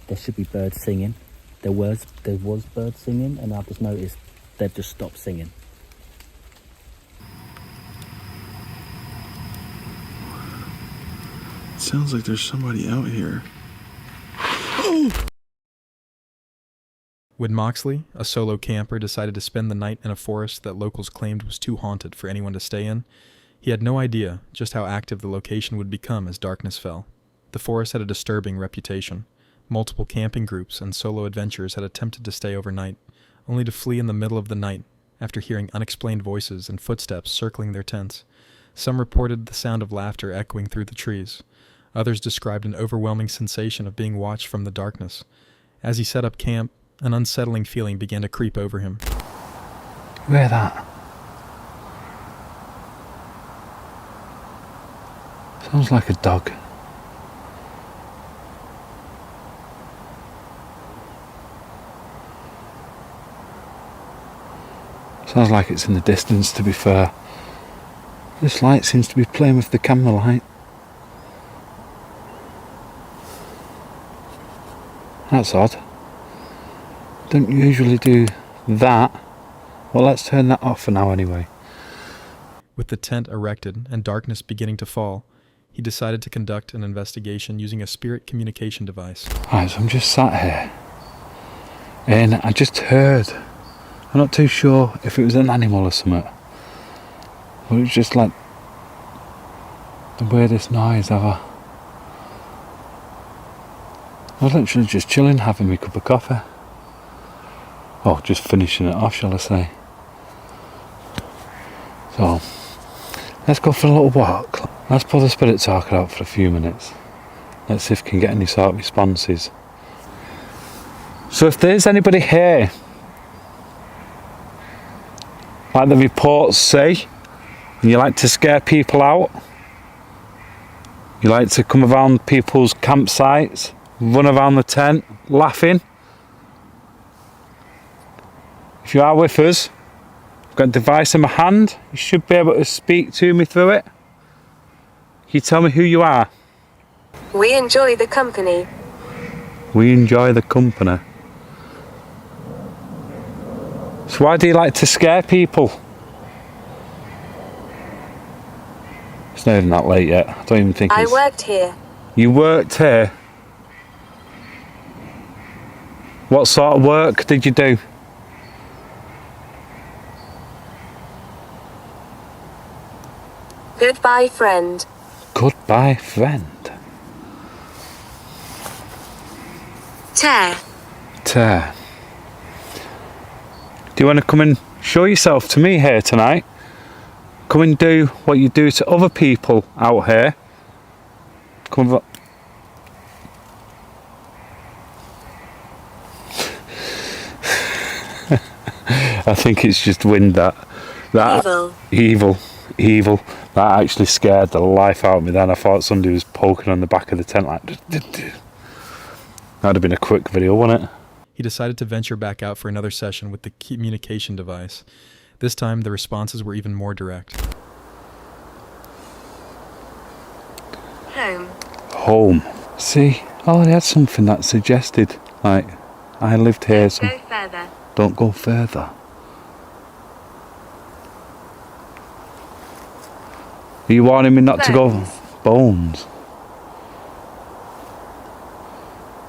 there should be birds singing. There was birds singing, and I've just noticed they've just stopped singing. It sounds like there's somebody out here. When Moxley, a solo camper, decided to spend the night in a forest that locals claimed was too haunted for anyone to stay in, he had no idea just how active the location would become as darkness fell. The forest had a disturbing reputation. Multiple camping groups and solo adventurers had attempted to stay overnight, only to flee in the middle of the night after hearing unexplained voices and footsteps circling their tents. Some reported the sound of laughter echoing through the trees. Others described an overwhelming sensation of being watched from the darkness. As he set up camp, an unsettling feeling began to creep over him. You hear that? Sounds like a dog. Sounds like it's in the distance, to be fair. This light seems to be playing with the camera light. That's odd. Don't usually do that. Well, let's turn that off for now anyway. With the tent erected and darkness beginning to fall, he decided to conduct an investigation using a spirit communication device. Right, so I'm just sat here and I just heard, I'm not too sure if it was an animal or something, but it was just like the weirdest noise ever. I was literally just chilling, having my cup of coffee. Oh, just finishing it off, shall I say. So, let's go for a little walk. Let's pull the spirit talker out for a few minutes. Let's see if we can get any sort of responses. So if there's anybody here, like the reports say, and you like to scare people out, you like to come around people's campsites, run around the tent, laughing. If you are with us, I've got a device in my hand, you should be able to speak to me through it. Can you tell me who you are? We enjoy the company. We enjoy the company. So why do you like to scare people? It's not even that late yet. I don't even think I it's... worked here. You worked here? What sort of work did you do? Goodbye, friend. Goodbye, friend. Tear. Tear. Do you want to come and show yourself to me here tonight? Come and do what you do to other people out here. Come. I think it's just wind that evil. That actually scared the life out of me then. I thought somebody was poking on the back of the tent like... That'd have been a quick video, wouldn't it? He decided to venture back out for another session with the communication device. This time, the responses were even more direct. Home. See, I already had something that suggested, like, I lived here, so... Go further. Don't go further. Are you warning me not to go? Bones.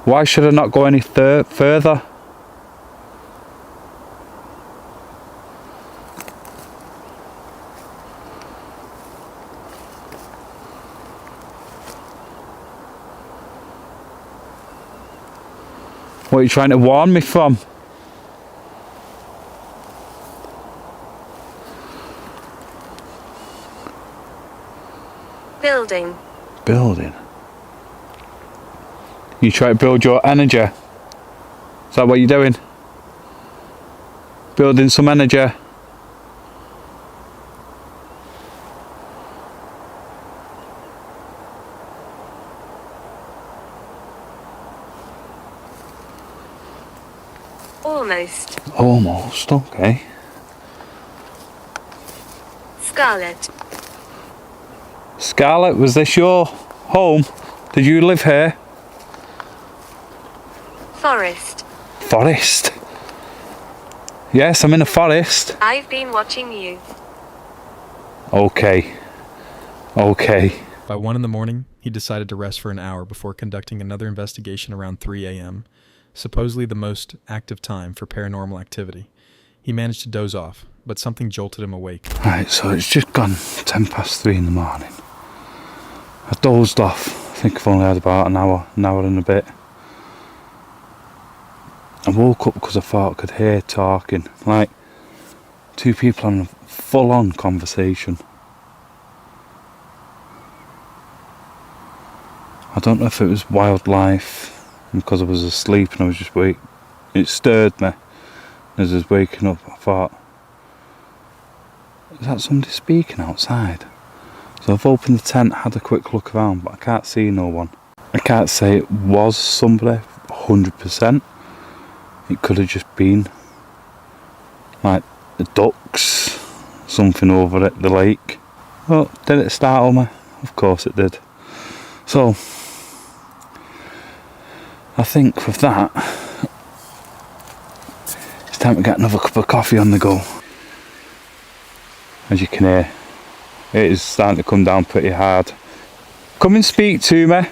Why should I not go any further? What are you trying to warn me from? Building. Building. You try to build your energy. Is that what you're doing? Building some energy. Almost. Almost, okay. Scarlet. Scarlett, was this your home? Did you live here? Forest. Forest? Yes, I'm in a forest. I've been watching you. Okay. By 1 in the morning, he decided to rest for an hour before conducting another investigation around 3 a.m., supposedly the most active time for paranormal activity. He managed to doze off, but something jolted him awake. Right, so it's just gone 3:10 in the morning. I dozed off. I think I've only had about an hour and a bit. I woke up because I thought I could hear talking, like two people having a full-on conversation. I don't know if it was wildlife, because I was asleep and I was just wake. It stirred me as I was waking up. I thought, is that somebody speaking outside? So I've opened the tent, had a quick look around, but I can't see no one. I can't say it was somebody 100%. It could have just been like the ducks, something over at the lake. Well, did it startle me? Of course it did. So I think with that, it's time to get another cup of coffee on the go. As you can hear, it is starting to come down pretty hard. Come and speak to me. I've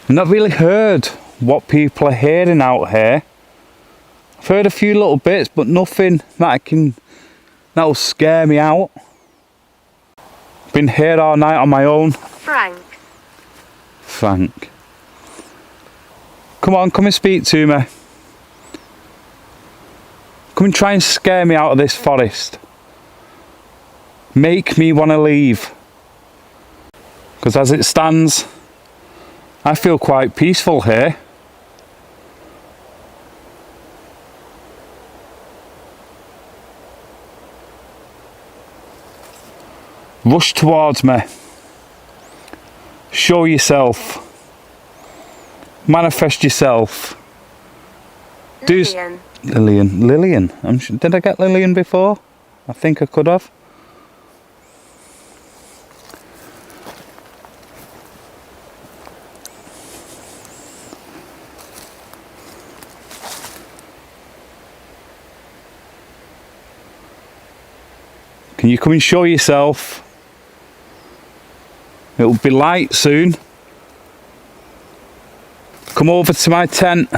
not really heard what people are hearing out here. I've heard a few little bits, but nothing that'll scare me out. Been here all night on my own. Frank. Come on, come and speak to me. Come and try and scare me out of this forest. Make me want to leave. Because as it stands, I feel quite peaceful here. Rush towards me. Show yourself. Manifest yourself. Lillian. Did I get Lillian before? I think I could have. Can you come and show yourself? It'll be light soon. Come over to my tent.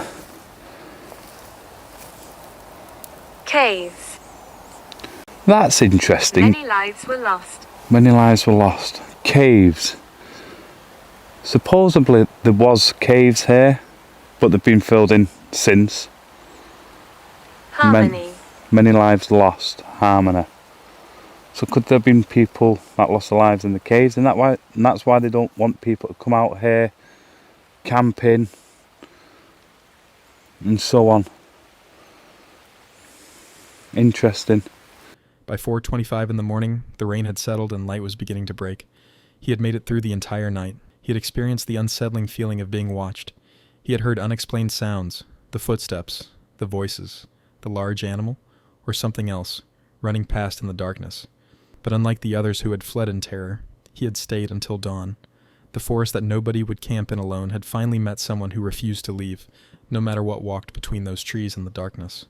Caves. That's interesting. Many lives were lost. Many lives were lost. Caves. Supposedly there was caves here, but they've been filled in since. Harmony. Many lives lost. Harmony. So could there have been people that lost their lives in the caves, and that's why they don't want people to come out here camping and so on. Interesting. By 4:25 in the morning, the rain had settled and light was beginning to break. He had made it through the entire night. He had experienced the unsettling feeling of being watched. He had heard unexplained sounds, the footsteps, the voices, the large animal, or something else, running past in the darkness. But unlike the others who had fled in terror, he had stayed until dawn. The forest that nobody would camp in alone had finally met someone who refused to leave, no matter what walked between those trees in the darkness.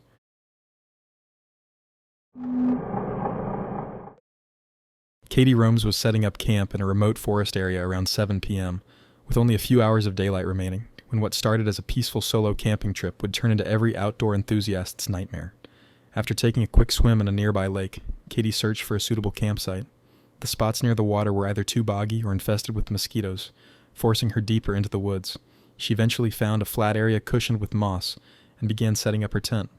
Katie Romes was setting up camp in a remote forest area around 7 p.m., with only a few hours of daylight remaining, when what started as a peaceful solo camping trip would turn into every outdoor enthusiast's nightmare. After taking a quick swim in a nearby lake, Katie searched for a suitable campsite. The spots near the water were either too boggy or infested with mosquitoes, forcing her deeper into the woods. She eventually found a flat area cushioned with moss and began setting up her tent.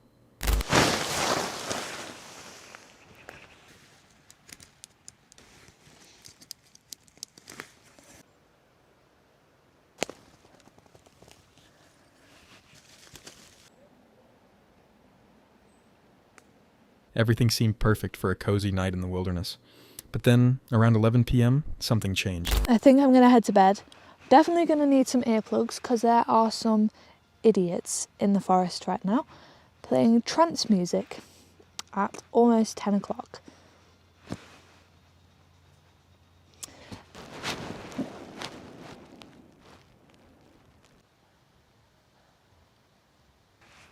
Everything seemed perfect for a cozy night in the wilderness. But then, around 11 p.m., something changed. I think I'm going to head to bed. Definitely going to need some earplugs because there are some idiots in the forest right now playing trance music at almost 10 o'clock.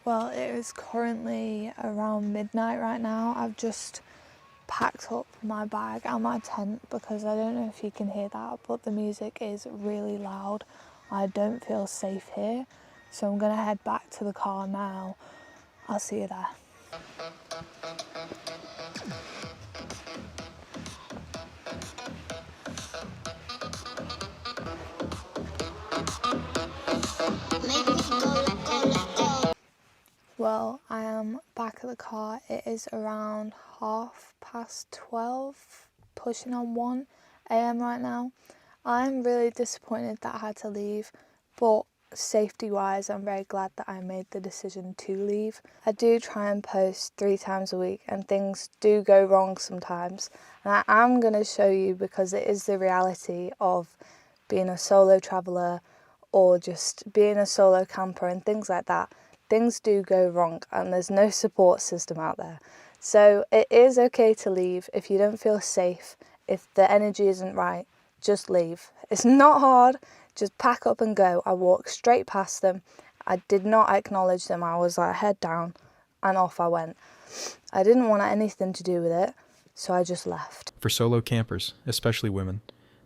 Well, it is currently around midnight right now. I've just packed up my bag and my tent because I don't know if you can hear that, but the music is really loud. I don't feel safe here, so I'm gonna head back to the car now. I'll see you there. Well, I am back at the car. It is around 12:30, pushing on 1 a.m. right now. I'm really disappointed that I had to leave, but safety wise, I'm very glad that I made the decision to leave. I do try and post 3 times a week, and things do go wrong sometimes. And I am going to show you because it is the reality of being a solo traveller or just being a solo camper and things like that. Things do go wrong and there's no support system out there. So it is okay to leave if you don't feel safe, if the energy isn't right, just leave. It's not hard, just pack up and go. I walked straight past them. I did not acknowledge them. I was like head down and off I went. I didn't want anything to do with it, so I just left. For solo campers, especially women,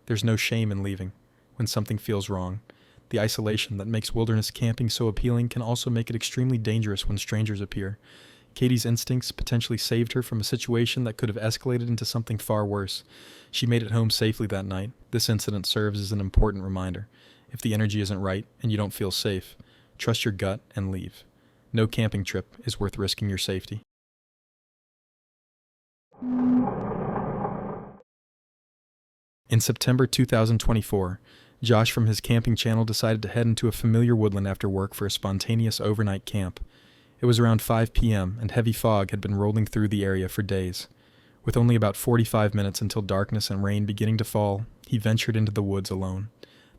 there's no shame in leaving when something feels wrong. The isolation that makes wilderness camping so appealing can also make it extremely dangerous when strangers appear. Katie's instincts potentially saved her from a situation that could have escalated into something far worse. She made it home safely that night. This incident serves as an important reminder. If the energy isn't right and you don't feel safe, trust your gut and leave. No camping trip is worth risking your safety. In September 2024, Josh from his camping channel decided to head into a familiar woodland after work for a spontaneous overnight camp. It was around 5 p.m. and heavy fog had been rolling through the area for days. With only about 45 minutes until darkness and rain beginning to fall, he ventured into the woods alone.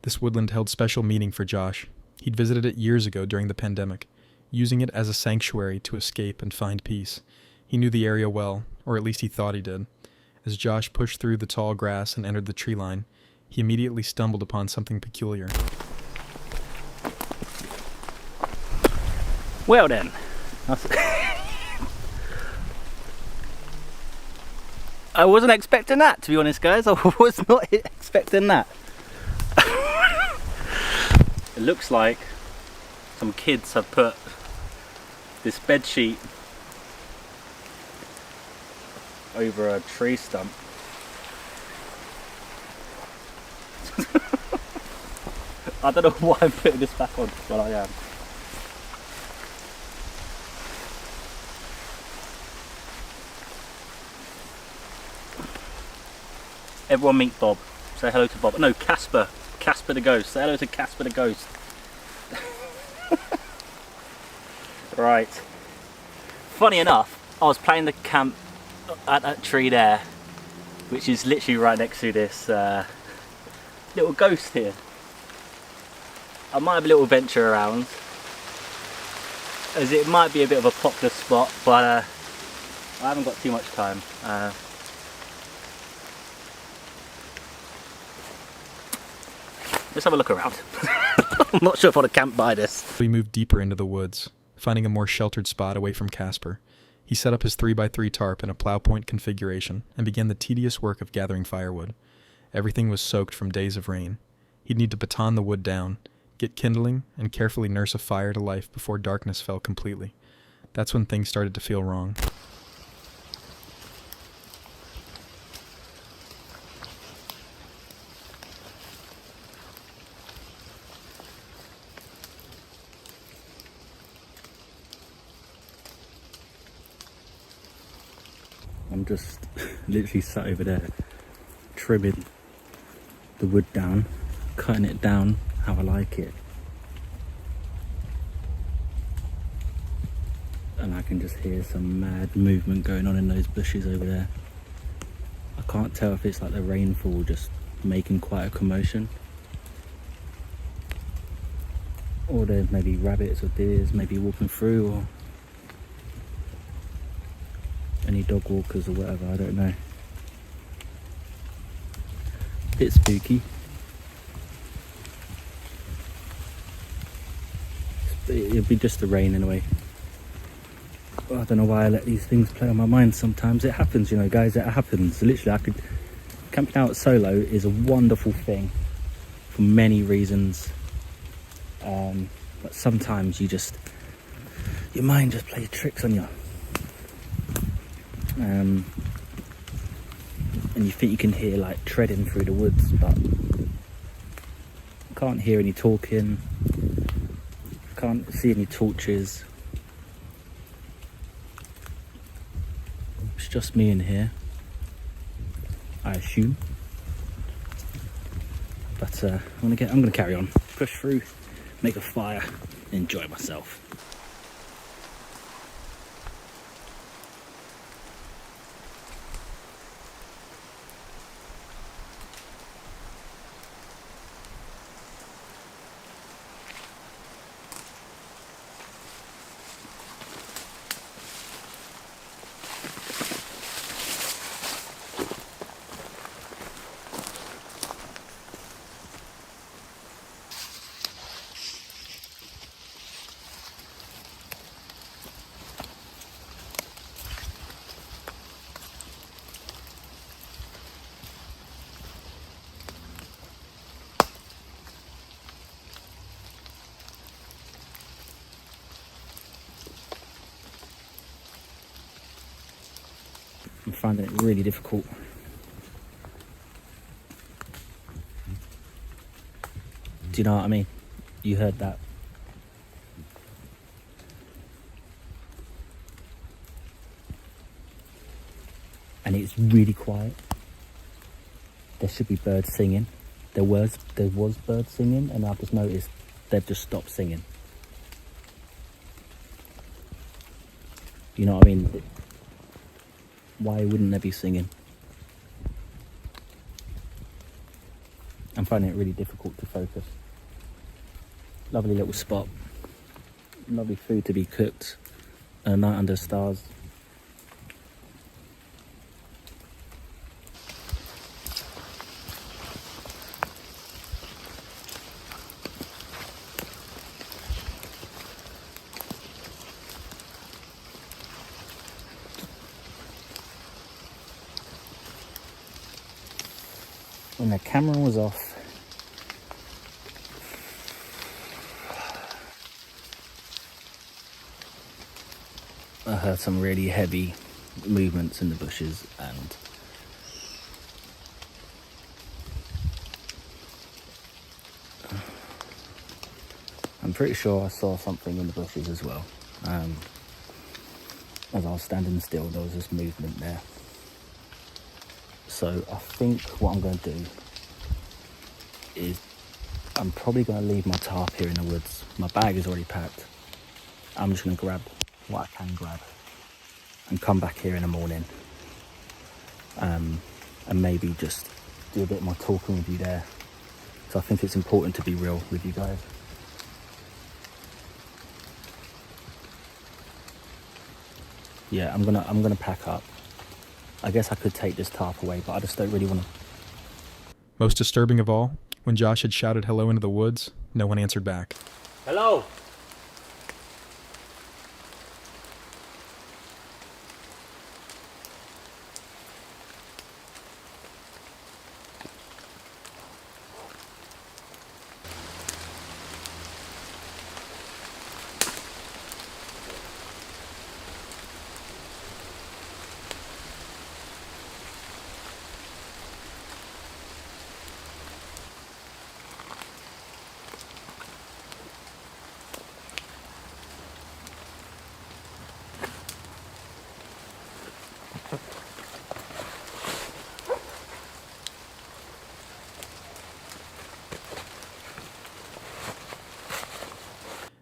This woodland held special meaning for Josh. He'd visited it years ago during the pandemic, using it as a sanctuary to escape and find peace. He knew the area well, or at least he thought he did. As Josh pushed through the tall grass and entered the tree line, he immediately stumbled upon something peculiar. Well then. I wasn't expecting that, to be honest, guys. I was not expecting that. It looks like some kids have put this bed sheet over a tree stump. I don't know why I'm putting this back on, but I am. Everyone meet Bob. Say hello to Bob. No, Casper. Casper the ghost. Say hello to Casper the ghost. Right. Funny enough, I was playing the camp at that tree there, which is literally right next to this little ghost here. I might have a little venture around, as it might be a bit of a popular spot, but I haven't got too much time. Let's have a look around. I'm not sure if I want to camp by this. We moved deeper into the woods, finding a more sheltered spot away from Casper. He set up his 3x3 tarp in a plow point configuration and began the tedious work of gathering firewood. Everything was soaked from days of rain. He'd need to baton the wood down, get kindling, and carefully nurse a fire to life before darkness fell completely. That's when things started to feel wrong. I'm just literally sat over there trimming the wood down, cutting it down how I like it, and I can just hear some mad movement going on in those bushes over there. I can't tell if it's like the rainfall just making quite a commotion, or there may be rabbits or deers maybe walking through, or any dog walkers or whatever, I don't know. Bit spooky. It'll be just the rain anyway. Well, I don't know why I let these things play on my mind sometimes. It happens, you know, guys, it happens. Literally, camping out solo is a wonderful thing for many reasons. But sometimes your mind just plays tricks on you. And you think you can hear like treading through the woods, but can't hear any talking, can't see any torches. It's just me in here, I assume. But I'm gonna carry on, push through, make a fire, enjoy myself. I'm finding it really difficult. Do you know what I mean? You heard that. And it's really quiet. There should be birds singing. There was birds singing, and I've just noticed they've just stopped singing. You know what I mean? Why wouldn't they be singing? I'm finding it really difficult to focus. Lovely little spot. Lovely food to be cooked. A night under stars. When the camera was off, I heard some really heavy movements in the bushes, and I'm pretty sure I saw something in the bushes as well. As I was standing still, there was this movement there. So I think what I'm going to do is I'm probably going to leave my tarp here in the woods. My bag is already packed. I'm just going to grab what I can grab and come back here in the morning, and maybe just do a bit more talking with you there. So I think it's important to be real with you guys. Yeah, I'm gonna pack up. I guess I could take this tarp away, but I just don't really want to. Most disturbing of all, when Josh had shouted hello into the woods, no one answered back. Hello.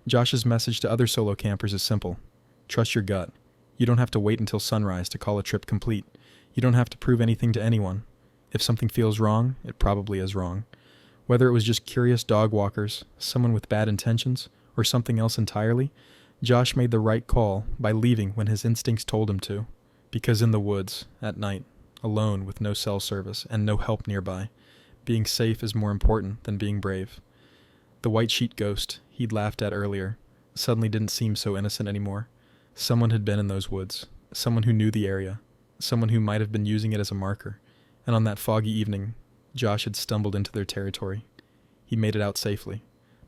Josh's message to other solo campers is simple. Trust your gut. You don't have to wait until sunrise to call a trip complete. You don't have to prove anything to anyone. If something feels wrong, it probably is wrong. Whether it was just curious dog walkers, someone with bad intentions, or something else entirely, Josh made the right call by leaving when his instincts told him to. Because in the woods, at night, alone with no cell service and no help nearby, being safe is more important than being brave. The white sheet ghost he'd laughed at earlier suddenly didn't seem so innocent anymore. Someone had been in those woods, someone who knew the area, someone who might have been using it as a marker, and on that foggy evening, Josh had stumbled into their territory. He made it out safely,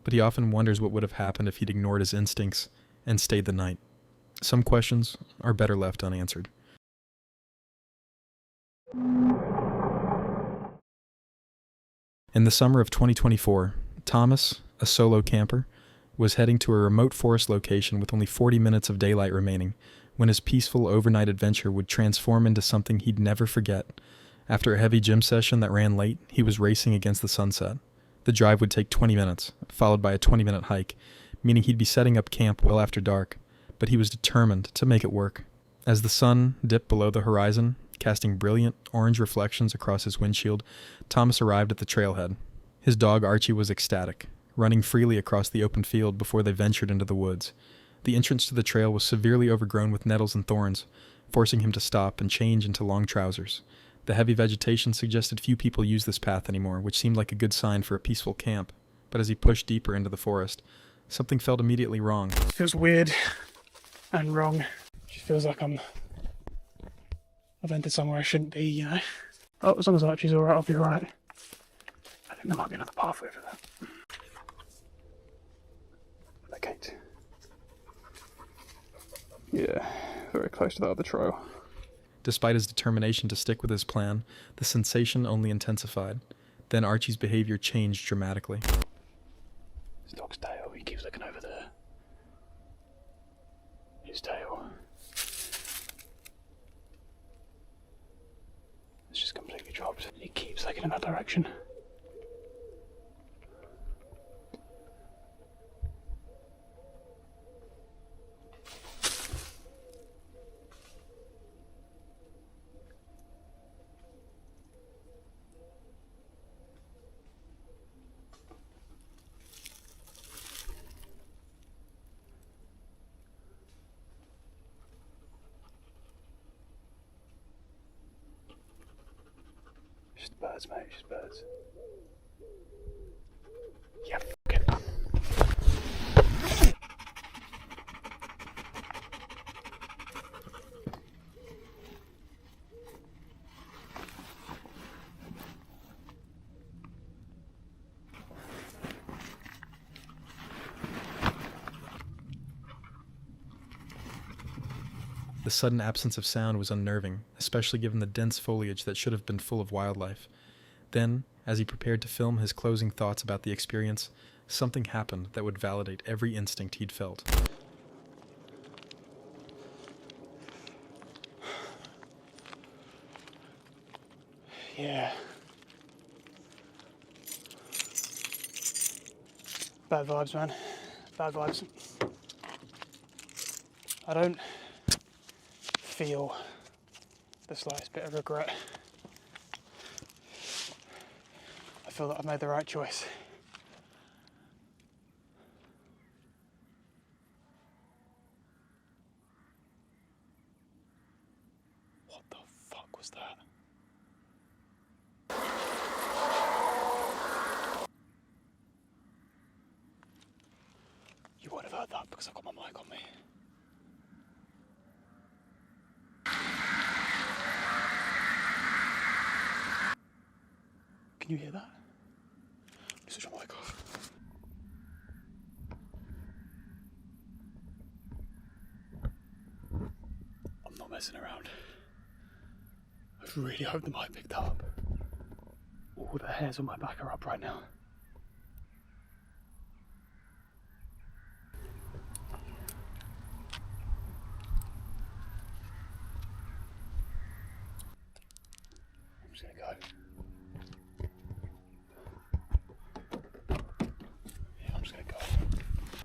but he often wonders what would have happened if he'd ignored his instincts and stayed the night. Some questions are better left unanswered. In the summer of 2024, Thomas, a solo camper, was heading to a remote forest location with only 40 minutes of daylight remaining when his peaceful overnight adventure would transform into something he'd never forget. After a heavy gym session that ran late, he was racing against the sunset. The drive would take 20 minutes, followed by a 20-minute hike, meaning he'd be setting up camp well after dark, but he was determined to make it work. As the sun dipped below the horizon, casting brilliant orange reflections across his windshield, Thomas arrived at the trailhead. His dog Archie was ecstatic, running freely across the open field before they ventured into the woods. The entrance to the trail was severely overgrown with nettles and thorns, forcing him to stop and change into long trousers. The heavy vegetation suggested few people use this path anymore, which seemed like a good sign for a peaceful camp. But as he pushed deeper into the forest, something felt immediately wrong. It feels weird and wrong. It just feels like I've entered somewhere I shouldn't be, you know. Oh, as long as Archie's alright, I'll be alright. I think there might be another pathway for that. The gate. Yeah, very close to that other trail. Despite his determination to stick with his plan, the sensation only intensified. Then Archie's behavior changed dramatically. His dog's tail, he keeps looking over there. His tail. It's just completely dropped. He keeps looking in that direction. Just birds, mate, just birds. Yeah, f*** it. The sudden absence of sound was unnerving, especially given the dense foliage that should have been full of wildlife. Then, as he prepared to film his closing thoughts about the experience, something happened that would validate every instinct he'd felt. Yeah. Bad vibes, man. Bad vibes. I don't feel the slightest bit of regret. I feel that I've made the right choice. What the fuck was that? You won't have heard that because I've got my mic on me. Can you hear that? Let me switch my mic off. I'm not messing around. I really hope the mic picked up. All the hairs on my back are up right now. I'm just gonna go.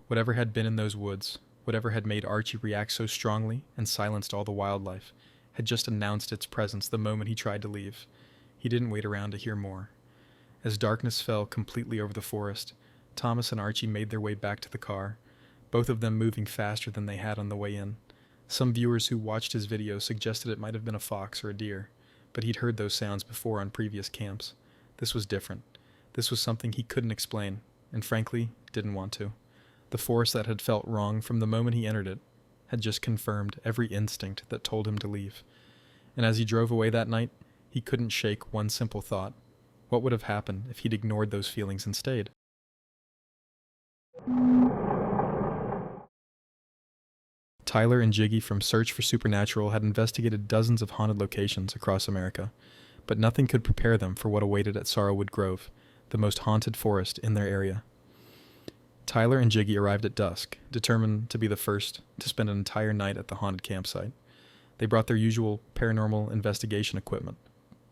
Whatever had been in those woods, whatever had made Archie react so strongly and silenced all the wildlife, had just announced its presence the moment he tried to leave. He didn't wait around to hear more. As darkness fell completely over the forest, Thomas and Archie made their way back to the car, both of them moving faster than they had on the way in. Some viewers who watched his video suggested it might have been a fox or a deer, but he'd heard those sounds before on previous camps. This was different. This was something he couldn't explain, and frankly, didn't want to. The forest that had felt wrong from the moment he entered it had just confirmed every instinct that told him to leave. And as he drove away that night, he couldn't shake one simple thought. What would have happened if he'd ignored those feelings and stayed? Tyler and Jiggy from Search for Supernatural had investigated dozens of haunted locations across America, but nothing could prepare them for what awaited at Sorrowwood Grove, the most haunted forest in their area. Tyler and Jiggy arrived at dusk, determined to be the first to spend an entire night at the haunted campsite. They brought their usual paranormal investigation equipment,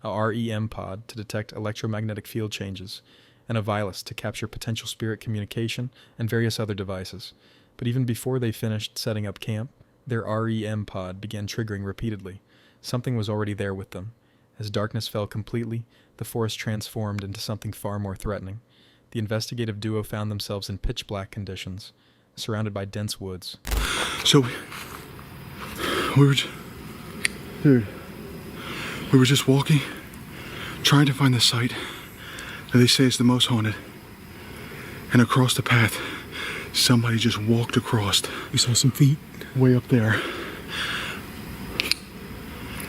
a REM pod to detect electromagnetic field changes, and a Vilus to capture potential spirit communication, and various other devices. But even before they finished setting up camp, their REM pod began triggering repeatedly. Something was already there with them. As darkness fell completely, the forest transformed into something far more threatening. The investigative duo found themselves in pitch black conditions, surrounded by dense woods. So, we were just walking, trying to find the site that they say is the most haunted. And across the path, somebody just walked across. We saw some feet way up there.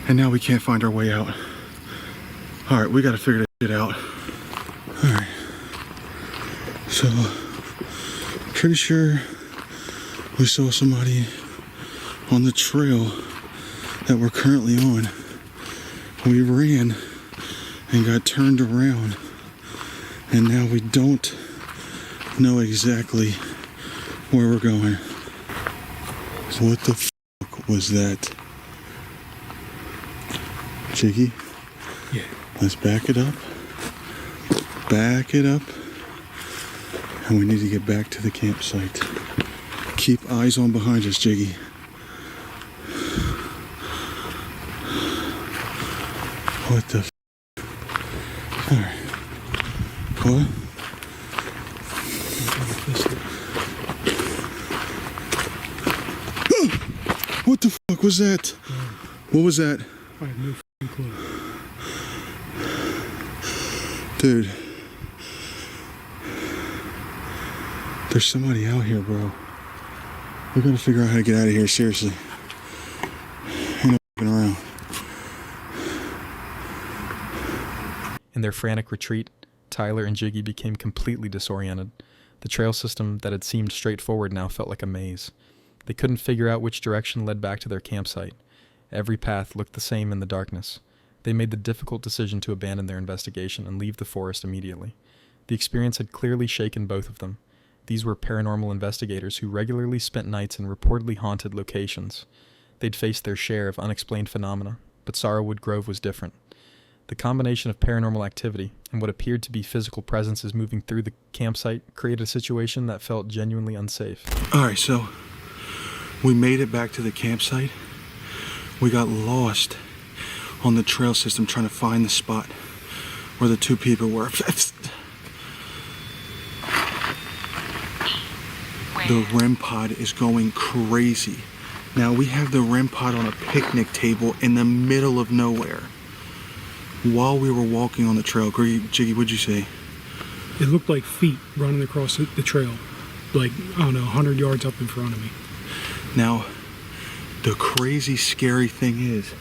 And now we can't find our way out. All right, we gotta figure this shit out. All right. So, pretty sure we saw somebody on the trail that we're currently on. We ran and got turned around, and now we don't know exactly where we're going. What the fuck was that? Jiggy? Yeah. Let's back it up. Back it up. And we need to get back to the campsite. Keep eyes on behind us, Jiggy. What the f? Alright. What? What the fuck was that? What was that? I have no f***ing clue. Dude. There's somebody out here, bro. We gotta figure out how to get out of here, seriously. Ain't no f***ing around. In their frantic retreat, Tyler and Jiggy became completely disoriented. The trail system that had seemed straightforward now felt like a maze. They couldn't figure out which direction led back to their campsite. Every path looked the same in the darkness. They made the difficult decision to abandon their investigation and leave the forest immediately. The experience had clearly shaken both of them. These were paranormal investigators who regularly spent nights in reportedly haunted locations. They'd faced their share of unexplained phenomena, but Sorrowwood Grove was different. The combination of paranormal activity and what appeared to be physical presences moving through the campsite created a situation that felt genuinely unsafe. Alright, so we made it back to the campsite. We got lost on the trail system trying to find the spot where the two people were. The REM pod is going crazy. Now we have the REM pod on a picnic table in the middle of nowhere. While we were walking on the trail, Jiggy, what'd you say? It looked like feet running across the trail. Like, I don't know, 100 yards up in front of me. Now, the crazy, scary thing is,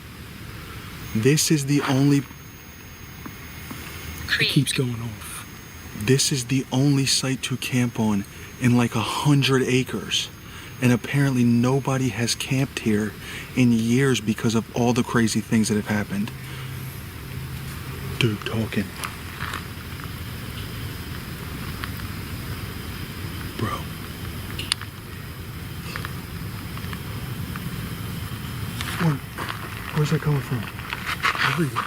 this is the only... It keeps going off. This is the only site to camp on in like 100 acres. And apparently nobody has camped here in years because of all the crazy things that have happened. Dude talking. Bro. Where's that coming from? Everywhere.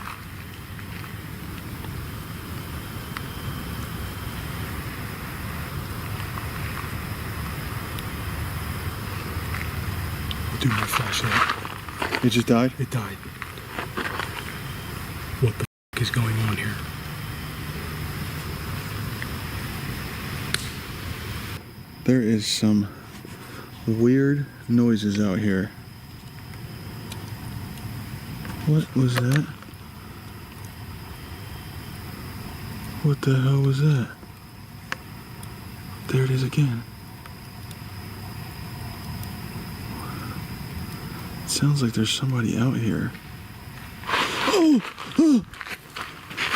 Dude, my flashlight. It just died? It died. What the f*** is going on here? There is some weird noises out here. What was that? What the hell was that? There it is again. sounds like there's somebody out here. Oh! Oh!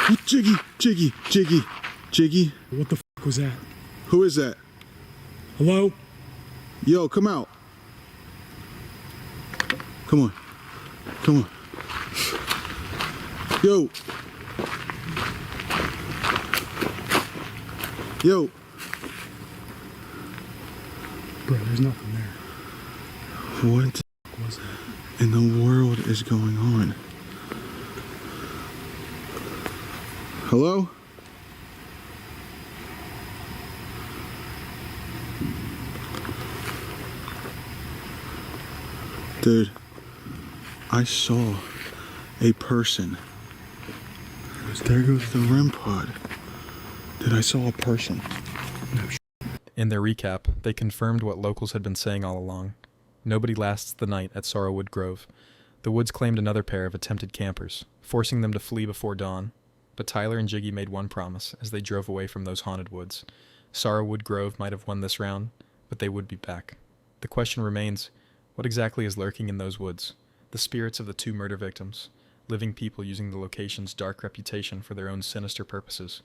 Oh, Jiggy! Jiggy! Jiggy! Jiggy! What the f was that? Who is that? Hello? Yo, come out. Come on. Come on. Yo. Yo. Bro, there's nothing there. What Was that? in the world is going on? Hello? Dude, I saw a person. There goes the REM pod. Dude, I saw a person. In their recap, they confirmed what locals had been saying all along. Nobody lasts the night at Sorrowwood Grove. The woods claimed another pair of attempted campers, forcing them to flee before dawn. But Tyler and Jiggy made one promise as they drove away from those haunted woods. Sorrowwood Grove might have won this round, but they would be back. The question remains, what exactly is lurking in those woods? The spirits of the two murder victims, living people using the location's dark reputation for their own sinister purposes,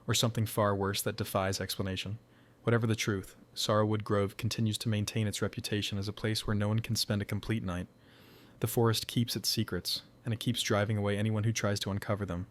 or something far worse that defies explanation. Whatever the truth, Sorrowwood Grove continues to maintain its reputation as a place where no one can spend a complete night. The forest keeps its secrets, and it keeps driving away anyone who tries to uncover them.